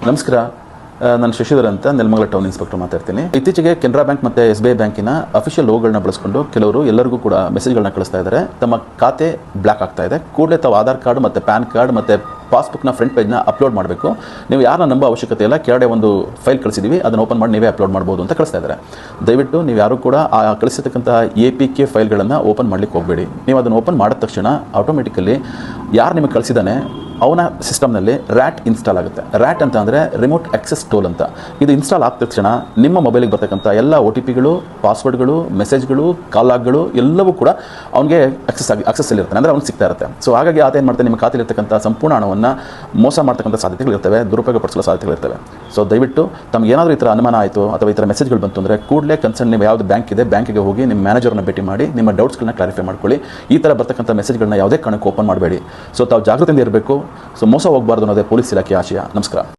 ನಮಸ್ಕಾರ. ನಾನು ಶಶಿಧರ್ ಅಂತ ನೆಲಮಂಗಲ ಟೌನ್ ಇನ್ಸ್ಪೆಕ್ಟರ್ ಮಾತಾಡ್ತೀನಿ. ಇತ್ತೀಚೆಗೆ ಕೆನರಾ ಬ್ಯಾಂಕ್ ಮತ್ತು SBI ಬ್ಯಾಂಕಿನ ಅಫಿಷಿಯಲ್ ಲೋಗೋಗಳನ್ನ ಬಳಸ್ಕೊಂಡು ಕೆಲವರು ಎಲ್ಲರಿಗೂ ಕೂಡ ಮೆಸೇಜ್ಗಳನ್ನ ಕಳಿಸ್ತಾ ಇದ್ದಾರೆ. ತಮ್ಮ ಖಾತೆ ಬ್ಲಾಕ್ ಆಗ್ತಾ ಇದೆ, ಕೂಡಲೇ ತಾವು ಆಧಾರ್ ಕಾರ್ಡ್ ಮತ್ತು ಪ್ಯಾನ್ ಕಾರ್ಡ್ ಮತ್ತು ಪಾಸ್ಬುಕ್ನ ಫ್ರಂಟ್ ಪೇಜ್ನ ಅಪ್ಲೋಡ್ ಮಾಡಬೇಕು. ನೀವು ಯಾರನ್ನ ನಂಬೋ ಅವಶ್ಯಕತೆ ಇಲ್ಲ, ಕೆಳಗಡೆ ಒಂದು ಫೈಲ್ ಕಳಿಸಿದ್ದೀವಿ, ಅದನ್ನು ಓಪನ್ ಮಾಡಿ ನೀವೇ ಅಪ್ಲೋಡ್ ಮಾಡ್ಬೋದು ಅಂತ ಕಳಿಸ್ತಾ ಇದ್ದಾರೆ. ದಯವಿಟ್ಟು ನೀವು ಯಾರು ಕೂಡ ಆ ಕಳಿಸಿರ್ತಕ್ಕಂಥ APK ಫೈಲ್ಗಳನ್ನು ಓಪನ್ ಮಾಡಲಿಕ್ಕೆ ಹೋಗಬೇಡಿ. ನೀವು ಅದನ್ನು ಓಪನ್ ಮಾಡಿದ ತಕ್ಷಣ ಆಟೋಮೆಟಿಕಲಿ ಯಾರು ನಿಮಗೆ ಕಳಿಸಿದ್ದಾನೆ ಅವನ ಸಿಸ್ಟಮ್ನಲ್ಲಿ RAT ಇನ್ಸ್ಟಾಲ್ ಆಗುತ್ತೆ. RAT ಅಂತ ಅಂದರೆ ರಿಮೋಟ್ ಆಕ್ಸೆಸ್ ಟೂಲ್ ಅಂತ. ಇದು ಇನ್ಸ್ಟಾಲ್ ಆದ ತಕ್ಷಣ ನಿಮ್ಮ ಮೊಬೈಲಿಗೆ ಬರ್ತಕ್ಕಂಥ ಎಲ್ಲ OTPಗಳು, ಪಾಸ್ವರ್ಡ್ಗಳು, ಮೆಸೇಜ್ಗಳು, ಕಾಲ್ ಲಾಗ್ಗಳು ಎಲ್ಲವೂ ಕೂಡ ಅವನಿಗೆ ಅಕ್ಸೆಸ್ಸಲ್ಲಿರುತ್ತೆ, ಅಂದರೆ ಅವ್ನಿಗೆ ಸಿಗ್ತಾ ಇರುತ್ತೆ. ಸೊ ಹಾಗಾಗಿ ಆತ ಏನು ಮಾಡ್ತಾನೆ, ನಿಮ್ಮ ಖಾತೆಯಲ್ಲಿರ್ತಕ್ಕಂಥ ಸಂಪೂರ್ಣ ಹಣವನ್ನು ಮೋಸ ಮಾಡ್ತಕ್ಕಂಥ ಸಾಧ್ಯತೆಗಳಿರ್ತವೆ, ದುರುಪಯೋಗ ಪಡಿಸೋ ಸಾಧ್ಯತೆಗಳಿರ್ತವೆ. ಸೊ ದಯವಿಟ್ಟು ತಮ್ಗೆ ಏನಾದರೂ ಈ ಥರ ಅನುಮಾನ ಆಯಿತು ಅಥವಾ ಈ ಥರ ಮೆಸೇಜ್ಗಳು ಬಂತು ಅಂದರೆ ಕೂಡಲೇ ಕನ್ಸರ್ನ್ ನೀವು ಯಾವುದು ಬ್ಯಾಂಕ್ ಇದೆ ಬ್ಯಾಂಕಿಗೆ ಹೋಗಿ ನಿಮ್ಮ ಮ್ಯಾನೇಜರ್ನ ಭೇಟಿ ಮಾಡಿ ನಿಮ್ಮ ಡೌಟ್ಸ್ಗಳನ್ನ ಕ್ಲಾರಿಫೈ ಮಾಡ್ಕೊಳ್ಳಿ. ಈ ಥರ ಬರ್ತಕ್ಕಂಥ ಮೆಸೇಜ್ಗಳನ್ನ ಯಾವುದೇ ಕಾರಣಕ್ಕೂ ಓಪನ್ ಮಾಡಬೇಡಿ. ಸೊ ತಾವು ಜಾಗೃತಿಯಿಂದ ಇರಬೇಕು. ಸೊ ಮೋಸ ಹೋಗಬಾರ್ದು ಅನ್ನೋದೇ ಪೊಲೀಸ್ ಇಲಾಖೆಯ ಆಶಯ. ನಮಸ್ಕಾರ.